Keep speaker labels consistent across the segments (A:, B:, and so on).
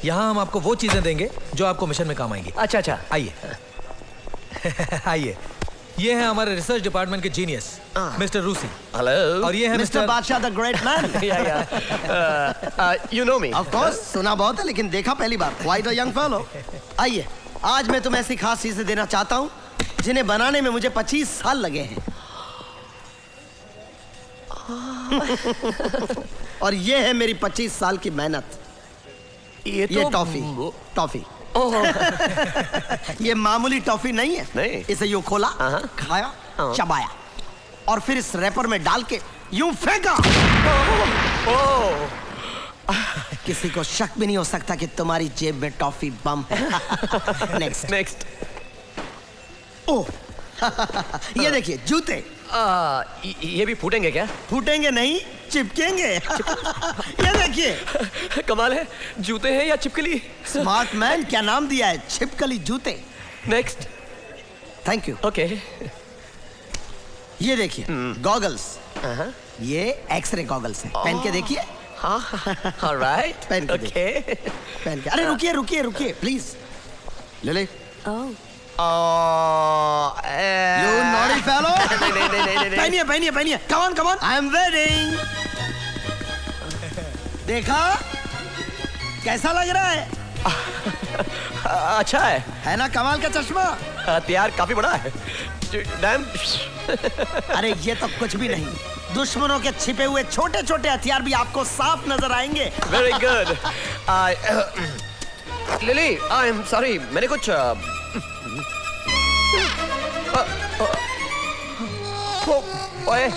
A: यहाँ हम आपको वो चीजें देंगे जो आपको मिशन में काम आएंगी।
B: अच्छा अच्छा,
A: आइए। आइए, ये है हमारे रिसर्च डिपार्टमेंट के जीनियस मिस्टर रूसी।
B: हेलो।
A: और ये है
C: mister Badshah the great man.
B: You know me?
C: Of course, सुना बहुत है लेकिन देखा पहली बार। Quite a young fellow. आइए, आज मैं तुम्हें ऐसी खास चीजें देना चाहता हूँ जिन्हें बनाने में मुझे 25 साल लगे हैं। और ये है मेरी 25 साल की मेहनत। ये टॉफी। ये मामूली टॉफी नहीं है।
B: नहीं।
C: इसे यूं खोला, खाया, चबाया और फिर इस रैपर में डाल के यूं फेंका। किसी को शक भी नहीं हो सकता कि तुम्हारी जेब में टॉफी बम है। नेक्स्ट। ओह, ये देखिए जूते।
B: ये भी फूटेंगे क्या?
C: फूटेंगे नहीं, चिपकेंगे। ये देखिए।
B: कमाल है, जूते हैं या छिपकली?
C: स्मार्ट मैन, क्या नाम दिया है, छिपकली जूते।
B: नेक्स्ट।
C: Thank you.
B: ओके।
C: ये देखिए गॉगल्स। ये एक्सरे गॉगल्स है, पहन के देखिए।
B: ऑलराइट,
C: पहन के
B: ओके।
C: पहन के। अरे रुकिए प्लीज। ले ले। You naughty fellow. पहनिए। Come on. I'm waiting. देखा कैसा लग रहा है?
B: अच्छा
C: है ना कमाल का चश्मा?
B: हथियार काफी बड़ा है। डैम।
C: अरे ये तो कुछ भी नहीं, दुश्मनों के छिपे हुए छोटे छोटे हथियार भी आपको साफ नजर आएंगे।
B: Very good. Lily, I am sorry, मैंने कुछ ओए।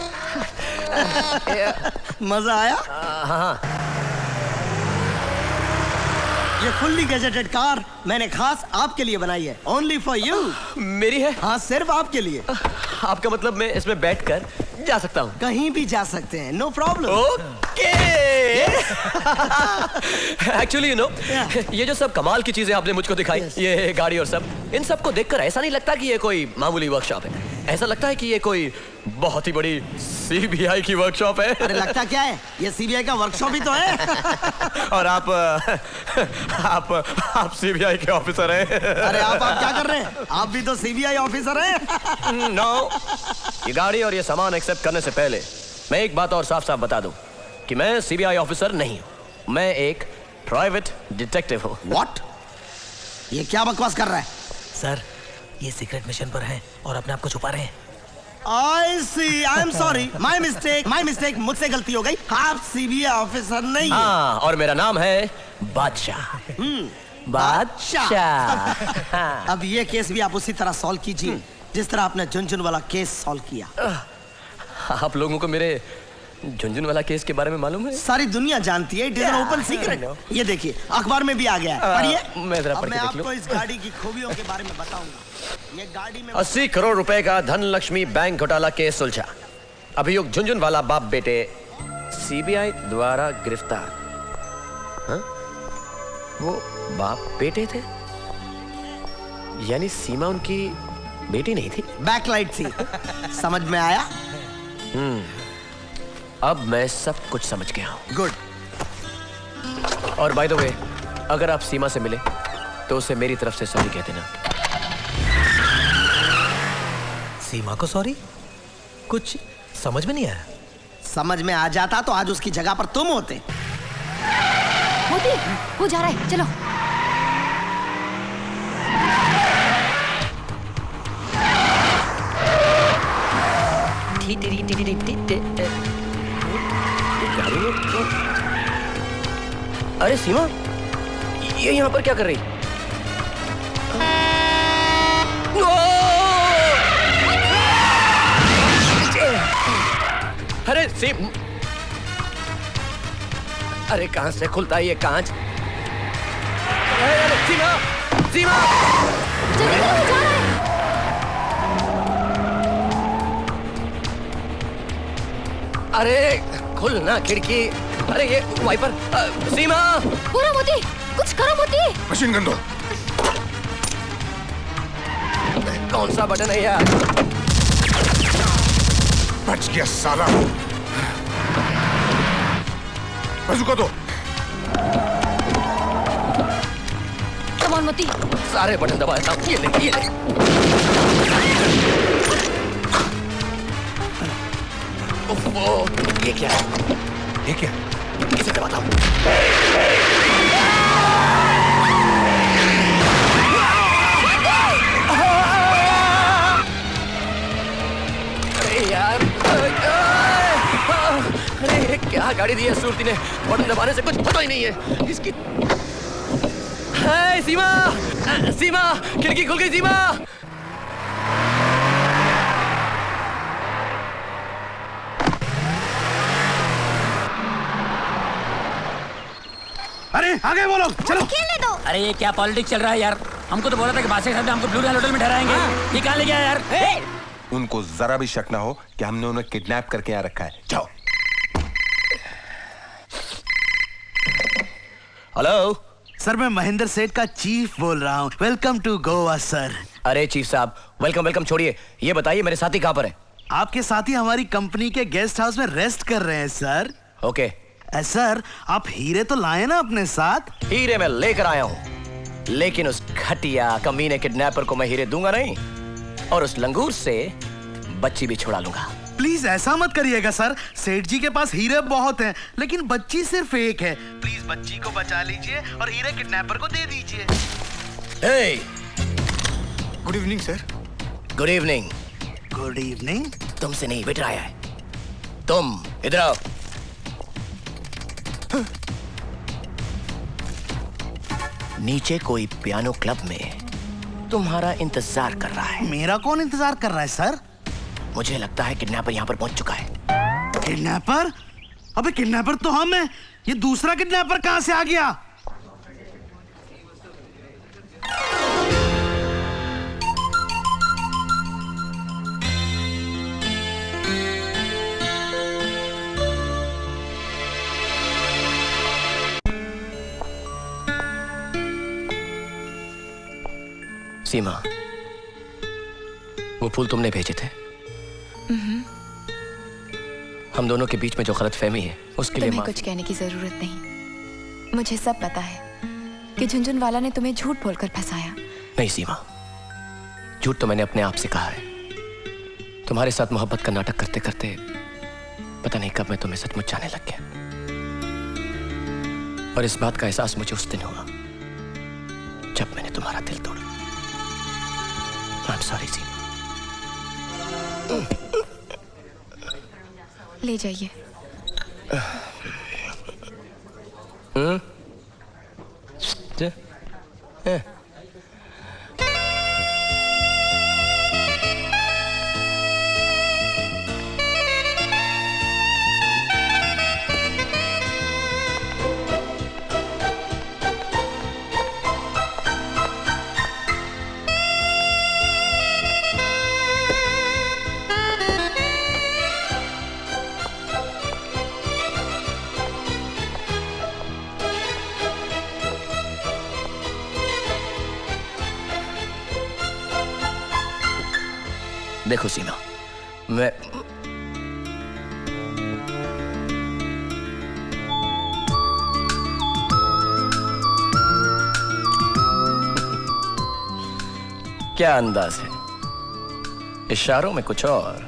C: मजा आया?
B: हाँ।
C: ये फुल्ली गैजेटेड कार मैंने खास आपके लिए बनाई है। Only for you.
B: मेरी है?
C: हाँ, सिर्फ आपके लिए।
B: आपका मतलब मैं इसमें बैठकर जा सकता हूँ?
C: कहीं भी जा सकते हैं, no problem.
B: Okay. Actually you know, ये जो सब कमाल की चीजें आपने मुझको दिखाई, ये गाड़ी और सब, इन सबको देखकर ऐसा नहीं लगता कि ये कोई मामूली वर्कशॉप है। ऐसा लगता है कि ये कोई बहुत ही बड़ी सीबीआई की वर्कशॉप है।
C: अरे लगता क्या है, ये सीबीआई का वर्कशॉप ही तो है।
B: और आप सीबीआई के ऑफिसर हैं।
C: अरे आप क्या कर रहे हैं? आप भी तो सीबीआई ऑफिसर हैं।
B: नो, ये गाड़ी और ये सामान एक्सेप्ट करने से पहले मैं एक बात और साफ साफ बता दूं कि मैं सीबीआई ऑफिसर नहीं हूं, मैं एक प्राइवेट डिटेक्टिव हूं।
C: व्हाट? ये क्या बकवास कर रहा है?
A: सर, ये सीक्रेट मिशन पर हैं और अपने आप को छुपा रहे हैं।
C: I see, I'm sorry, my mistake, मुझसे गलती हो गई। आप सीबीआई ऑफिसर नहीं हैं।
B: हाँ, और मेरा नाम है बादशाह। बादशाह।
C: अब ये केस भी आप उसी तरह सॉल्व कीजिए जिस तरह आपने झुनझुन वाला केस सॉल्व किया।
B: आप लोगों को मेरे झुनझुन वाला केस के बारे में मालूम है?
C: सारी दुनिया जानती है, it is an open secret. ये देखिए अखबार में भी आ गया है, पढ़िए।
B: मैं जरा पढ़ के देख लूं।
C: आपको इस गाड़ी की खूबियों के बारे में बताऊंगा। ये गाड़ी में
B: 80 करोड़ रुपए का धनलक्ष्मी बैंक घोटाला केस सुलझा। अभियुक्त झुनझुन वाला बाप बेटे सीबीआई द्वारा गिरफ्तार। हाँ? वो बाप बेटे थे, यानी सीमा उनकी बेटी नहीं थी।
C: बैकलाइट थी। समझ में आया?
B: अब मैं सब कुछ समझ गया हूं।
C: गुड।
B: और बाय द वे, अगर आप सीमा से मिले तो उसे मेरी तरफ से सॉरी कह देना।
A: सीमा को सॉरी? कुछ समझ में नहीं आया।
C: समझ में आ जाता तो आज उसकी जगह पर तुम होते।
D: मोती, वो जा रहा है, चलो।
B: अरे सीमा, ये यहाँ पर क्या कर रही? अरे अरे कहां से खुलता है ये कांच? अरे सीमा, सीमा!
D: जल्दी करो, वो जा रहा है।
B: अरे खुल ना खिड़की। अरे ये वाइपर। सीमा!
D: पूरा मोती, कुछ करो मोती।
E: मशीन गन दो।
B: कौन सा बटन है यार?
E: बच गया साला। बाजूका दो।
D: कम ऑन मोती।
B: सारे बटन दबा देता हूँ। ये ले, ये ले। ओह, ये क्या है?
E: ये क्या?
B: इसे दबाता हूँ। अरे यार, अरे क्या गाड़ी दी है सूरती ने? बटन दबाने से कुछ पता ही नहीं है इसकी। हाय सीमा, सीमा, खिड़की खुल गई सीमा।
E: अरे आगे बोलो, चलो।
D: खेलने दो।
F: अरे ये क्या पॉलिटिक्स चल रहा है यार? हमको तो बोला था कि बादशाह साहब ने हमको ब्लू रॉयल होटल में ठहराएंगे। ये कहाँ ले गया यार?
E: उनको जरा भी शक ना हो कि हमने उन्हें किडनैप करके यहाँ रखा है। जाओ।
B: हेलो
G: सर, मैं महेंद्र सेठ का चीफ बोल रहा हूँ। Welcome to Goa sir.
B: अरे चीफ साहब, वेलकम वेलकम छोड़िए। ये बताइए मेरे साथी कहाँ पर है?
G: आपके साथी हमारी कंपनी के गेस्ट हाउस में रेस्ट कर रहे हैं सर।
B: ओके।
G: सर, आप हीरे तो लाए ना अपने साथ?
B: हीरे मैं लेकर आया हूँ, लेकिन उस घटिया कमीने किडनैपर को मैं हीरे दूंगा नहीं, और उस लंगूर से बच्ची भी छुड़ा लूंगा।
G: प्लीज ऐसा मत करिएगा सर। सेठ जी के पास हीरे बहुत हैं, लेकिन बच्ची सिर्फ एक है। प्लीज बच्ची को बचा लीजिए और हीरे किडनैपर को दे दीजिए।
B: Hey,
E: good evening sir.
B: Good evening.
G: Good evening.
B: तुमसे नहीं बेटा आया है। तुम इधर आओ। नीचे कोई पियानो क्लब में तुम्हारा इंतजार कर रहा है।
G: मेरा कौन इंतजार कर रहा है सर?
B: मुझे लगता है किडनैपर यहाँ पर पहुंच चुका है।
G: किडनैपर? अबे किडनैपर तो हम हैं। ये दूसरा किडनैपर कहां से आ गया?
B: सीमा, वो फूल तुमने भेजे थे। हम दोनों के बीच में जो गलतफहमी है उसके लिए
H: तुम्हें कुछ कहने की जरूरत नहीं। मुझे सब पता है कि झुनझुनवाला ने तुम्हें झूठ बोलकर फंसाया।
B: नहीं सीमा, झूठ तो मैंने अपने आप से कहा है। तुम्हारे साथ मोहब्बत का नाटक करते करते पता नहीं कब मैं तुम्हें सचमुच जाने लग गया, और इस बात का एहसास मुझे उस दिन हुआ जब मैंने तुम्हारा दिल तोड़ा। I'm sorry सीमा।
H: ले जाइए।
B: देखो सीमा, मैं क्या अंदाज है? इशारों में कुछ और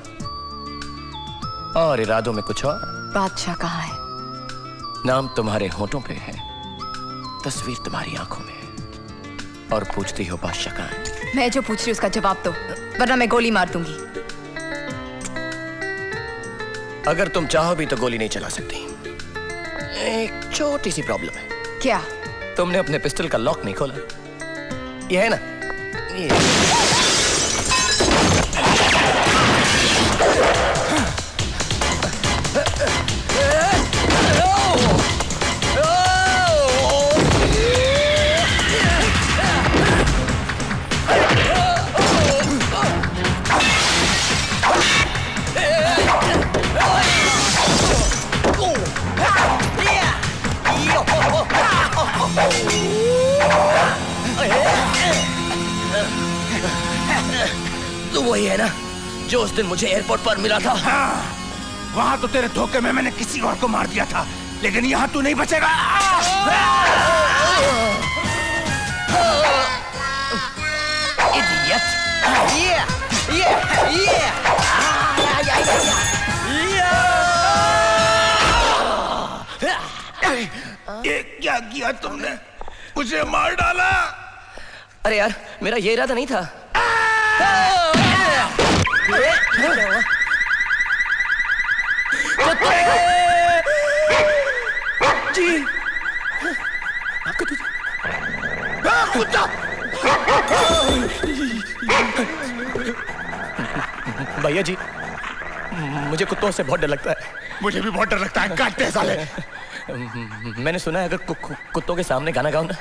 B: इरादों में कुछ और।
H: बादशाह कहाँ है?
B: नाम तुम्हारे होठों पे है, तस्वीर तुम्हारी आंखों में है, और पूछती हो बादशाह कहाँ है।
H: मैं जो पूछ रही हूँ उसका जवाब दो, वरना मैं गोली मार दूंगी।
B: अगर तुम चाहो भी तो गोली नहीं चला सकती। एक छोटी सी प्रॉब्लम है।
H: क्या?
B: तुमने अपने पिस्टल का लॉक नहीं खोला। ये है ना, ये। तो वही है ना जो उस दिन मुझे एयरपोर्ट पर मिला था।
E: वहां तो तेरे धोखे में मैंने किसी और को मार दिया था, लेकिन यहाँ तू नहीं बचेगा।
B: ये क्या किया तुमने? मुझे मार डाला। अरे यार, मेरा ये इरादा नहीं था। जी, कुत्ता। भैया जी, मुझे कुत्तों से बहुत डर लगता है।
E: मुझे भी बहुत डर लगता है, काटते हैं साले।
B: मैंने सुना है अगर कुत्तों के सामने गाना गाओ ना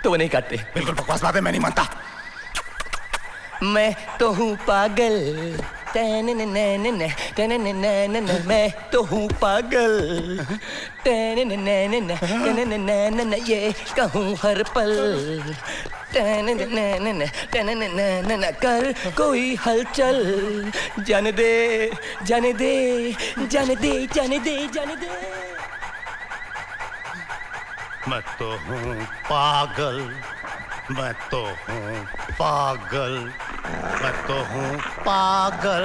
B: तो वो नहीं काटते।
E: बिल्कुल बकवास बात है, मैं नहीं मानता।
B: मैं तो हूँ पागल, मैं तो हूँ पागल, ये कहूँ हर पल, कर कोई हलचल, जाने दे जाने दे जाने दे जाने दे जाने दे।
G: मैं तो हूँ पागल, मैं तो हूँ पागल, मैं तो हूँ पागल,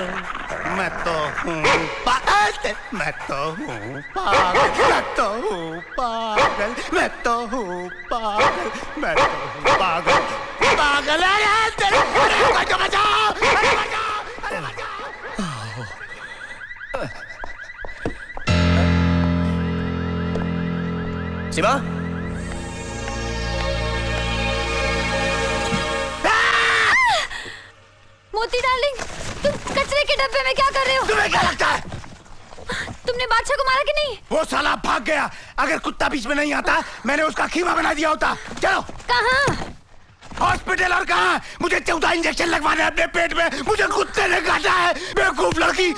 G: मैं तो हूँ पागल, मैं तो हूँ पागल, मैं तो हूँ पागल, मैं तो हूँ पागल, मैं तो हूँ पागल, पागल। अरे बचाओ बचाओ, अरे बचाओ, अरे बचाओ।
B: शिवा,
D: मोती डार्लिंग, तुम कचरे के डब्बे में क्या कर रहे हो?
G: तुम्हें क्या लगता है
D: तुमने बादशाह को मारा कि नहीं?
G: वो साला भाग गया। अगर कुत्ता बीच में नहीं आता मैंने उसका खीमा बना दिया होता। चलो।
D: कहाँ?
G: हॉस्पिटल। और कहाँ? मुझे 14 इंजेक्शन लगवाने अपने पेट में, मुझे कुत्ते ने काटा है। बेवकूफ लड़की।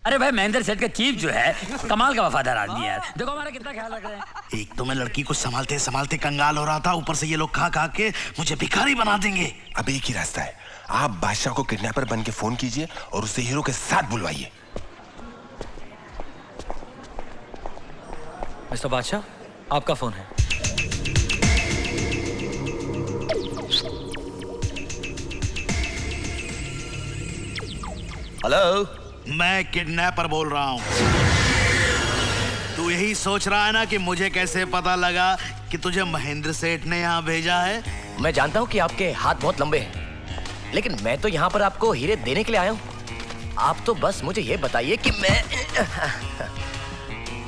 F: अरे भाई, महेंद्र सेठ का चीफ जो है कमाल का वफादार आदमी है यार। देखो हमारा कितना ख्याल रख रहे हैं।
G: एक तो मैं लड़की को संभालते संभालते कंगाल हो रहा था, ऊपर से ये लोग खा खा के मुझे भिखारी बना देंगे।
E: अब एक ही रास्ता है, आप बादशाह को किडनैपर बन के फोन कीजिए और उसे हीरो के साथ बुलवाइए।
A: मिस्टर बादशाह, आपका फोन है।
B: हेलो,
G: मैं किडनैपर बोल रहा हूँ। तू यही सोच रहा है ना कि मुझे कैसे पता लगा कि तुझे महेंद्र सेठ ने यहाँ भेजा है?
B: मैं जानता हूँ कि आपके हाथ बहुत लंबे हैं, लेकिन मैं तो यहाँ पर आपको हीरे देने के लिए आया हूँ। आप तो बस मुझे ये बताइए कि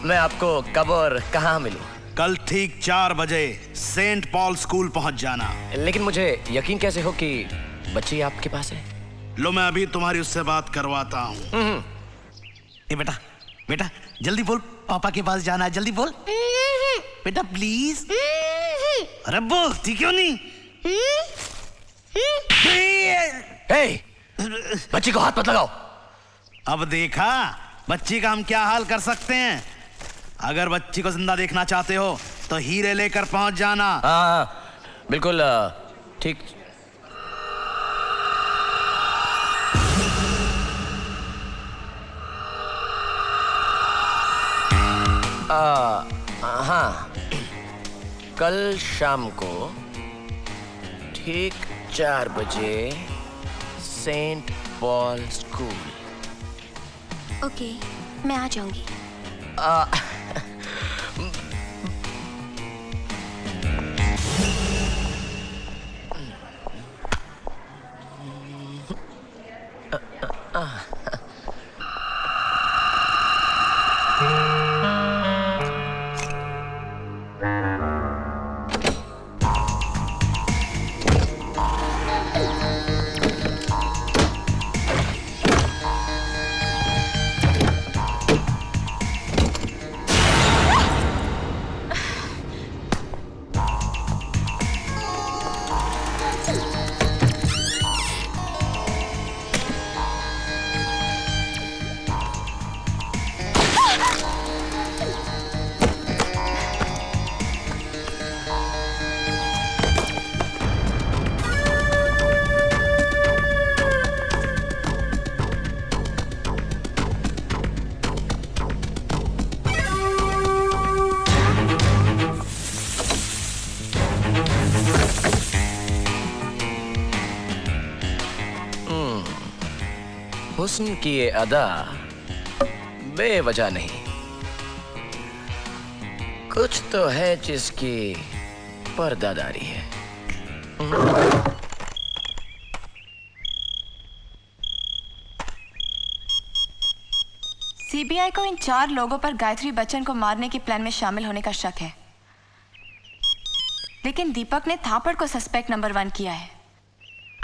B: मैं आपको कब और कहाँ मिलूं?
G: कल ठीक 4 बजे सेंट पॉल स्कूल पहुंच जाना।
B: लेकिन मुझे यकीन कैसे हो कि बच्ची आपके पास है?
G: लो, मैं अभी तुम्हारी उससे बात करवाता हूँ। ए बेटा, बेटा जल्दी बोल, पापा के पास जाना है, जल्दी बोल बेटा प्लीज। अरे बोलती क्यों नहीं?
B: हे, बच्ची को हाथ मत लगाओ।
G: अब देखा बच्ची का हम क्या हाल कर सकते हैं। अगर बच्ची को जिंदा देखना चाहते हो तो हीरे लेकर पहुंच जाना।
B: हाँ, बिल्कुल ठीक। हाँ, कल शाम को ठीक 4 बजे सेंट पॉल स्कूल।
D: ओके, मैं आ जाऊंगी।
B: हुस्न की ये अदा बेवजह नहीं, कुछ तो है जिसकी पर्दादारी है।
H: सीबीआई को इन 4 लोगों पर गायत्री बच्चन को मारने के प्लान में शामिल होने का शक है, लेकिन दीपक ने थापड़ को सस्पेक्ट नंबर 1 किया है।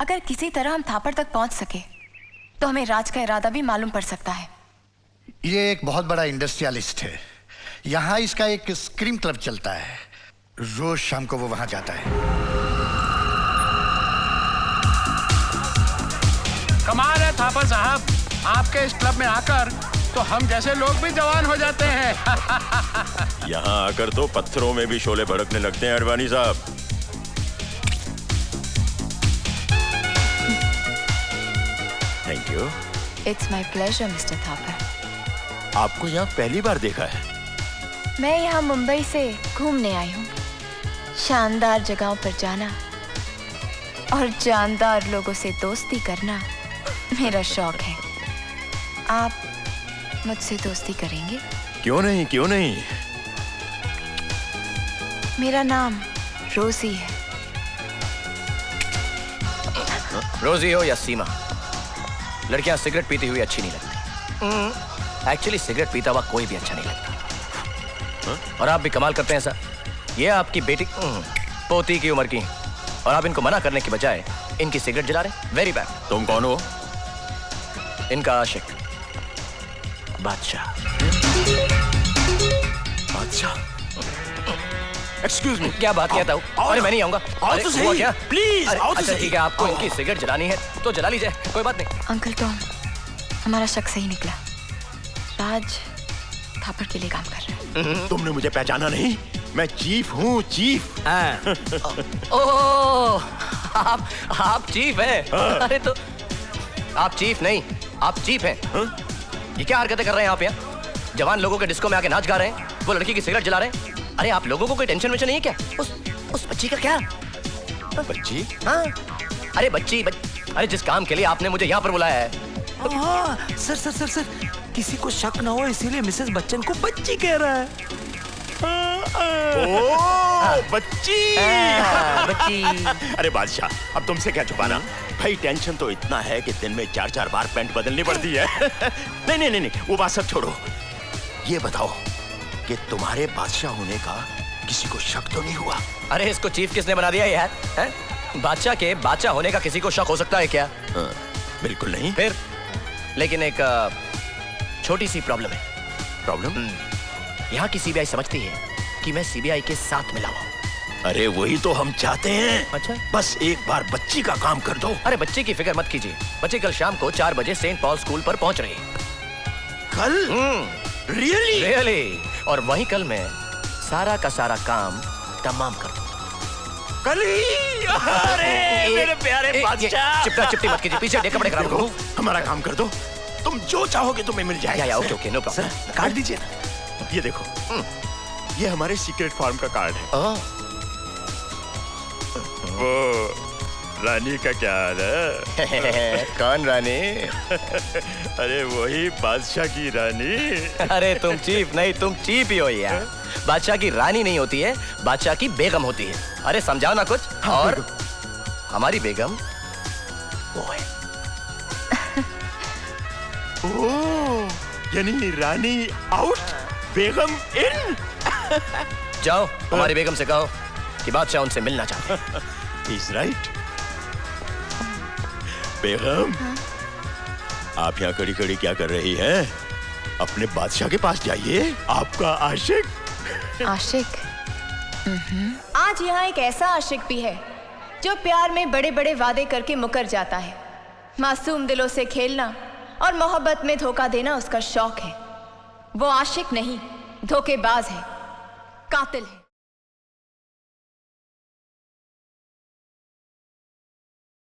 H: अगर किसी तरह हम थापड़ तक पहुंच सके तो हमें राज का इरादा भी मालूम पड़ सकता है।
G: ये एक बहुत बड़ा इंडस्ट्रियलिस्ट है। यहाँ इसका एक स्क्रीम क्लब चलता है, रोज शाम को वो वहां जाता है।
I: कमाल है थापर साहब, आपके इस क्लब में आकर तो हम जैसे लोग भी जवान हो जाते हैं।
J: यहाँ आकर तो पत्थरों में भी शोले भड़कने लगते हैं अडवाणी साहब। Thank you.
H: It's my pleasure mister Thapar.
J: आपको यहाँ पहली बार देखा है।
H: मैं यहाँ मुंबई से घूमने आई हूँ। शानदार जगहों पर जाना और जानदार लोगों से दोस्ती करना मेरा शौक है। आप मुझसे दोस्ती करेंगे?
J: क्यों नहीं, क्यों नहीं।
H: मेरा नाम रोजी है।
B: रोजी हो या सीमा, लड़कियां सिगरेट पीती हुई अच्छी नहीं लगती। एक्चुअली सिगरेट पीता हुआ कोई भी अच्छा नहीं लगता। और आप भी कमाल करते हैं सर। ये आपकी बेटी पोती की उम्र की, और आप इनको मना करने की बजाय इनकी सिगरेट जला रहे। Very bad.
J: तुम कौन हो?
B: इनका आशिक बादशाह।
J: बादशाह? Excuse me.
B: क्या बात किया था? अरे मैं नहीं आऊंगा।
J: आओ तो सही।
B: क्या
J: प्लीज आओ तो
B: अच्छा
J: सही।
B: ठीक है, आपको इनकी सिगरेट जलानी है तो जला लीजिए, कोई बात नहीं।
H: अंकल टॉम, हमारा शक सही निकला। राज थापड़ के लिए काम कर रहा है।
J: तुमने मुझे पहचाना नहीं? मैं चीफ हूँ, चीफ।
B: ओह, आप चीफ हैं? अरे तो आप चीफ नहीं, आप चीफ हैं। ये क्या हरकतें कर रहे हैं आप यहाँ? जवान लोगों के डिस्को में आके नाच गा रहे हैं, वो लड़की की सिगरेट जला रहे हैं। अरे आप लोगों को कोई टेंशन वेंशन नहीं है क्या? उस बच्ची का क्या?
J: बच्ची?
B: हाँ, अरे बच्ची अरे जिस काम के लिए आपने मुझे यहाँ पर बुलाया है।
A: सर, किसी को शक ना हो इसीलिए मिसेस बच्चन को बच्ची कह रहा है।
J: ओह, बच्ची।
B: बच्ची।
J: अरे बादशाह, अब तुमसे क्या छुपाना? भाई टेंशन तो इतना है कि दिन में 4-4 बार पैंट बदलनी पड़ती है। नहीं, वो बात सब छोड़ो। ये बताओ कि तुम्हारे बादशाह होने का किसी को शक तो नहीं हुआ?
B: अरे इसको चीफ किसने बना दिया यार? हैं? बादशाह के बादशाह होने का किसी को शक हो सकता है क्या?
J: बिल्कुल नहीं।
B: फिर लेकिन एक छोटी सी प्रॉब्लम है।
J: प्रॉब्लम?
B: यहाँ की सीबीआई समझती है कि मैं सीबीआई के साथ मिला हुआ हूँ।
J: अरे वही तो हम चाहते हैं।
B: अच्छा,
J: बस एक बार बच्ची का काम कर दो।
B: अरे बच्चे की फिक्र मत कीजिए, बच्चे कल शाम को 4 बजे सेंट पॉल स्कूल पर पहुंच रही है।
J: कल?
B: रियली। और वहीं कल मैं सारा का सारा काम तमाम कर दूंगा।
J: कल ही? अरे मेरे प्यारे बादशाह।
B: चिपटी मत कीजिए, पीछे कपड़े खराब करो।
J: हमारा काम कर दो, तुम जो चाहोगे तुम्हें मिल जाएगा।
B: Okay, no problem.
J: काट दीजिए। ये देखो, ये हमारे सीक्रेट फार्म का कार्ड है। वो रानी का क्या हाल है?
B: कौन रानी?
J: अरे वही बादशाह की रानी।
B: अरे तुम चीफ नहीं, तुम चीफ ही हो यार। बादशाह की रानी नहीं होती है, बादशाह की बेगम होती है। अरे समझाओ ना कुछ। और हमारी बेगम वो है।
J: ओह, यानी रानी आउट, बेगम इन।
B: जाओ हमारी बेगम से कहो कि बादशाह उनसे मिलना चाहते हैं।
J: He's right. बेगम, आप यहाँ खड़ी खड़ी क्या कर रही हैं? अपने बादशाह के पास जाइए, आपका आशिक।
H: आशिक? आज यहाँ एक ऐसा आशिक भी है जो प्यार में बड़े बड़े वादे करके मुकर जाता है। मासूम दिलों से खेलना और मोहब्बत में धोखा देना उसका शौक है। वो आशिक नहीं, धोखेबाज है, कातिल है।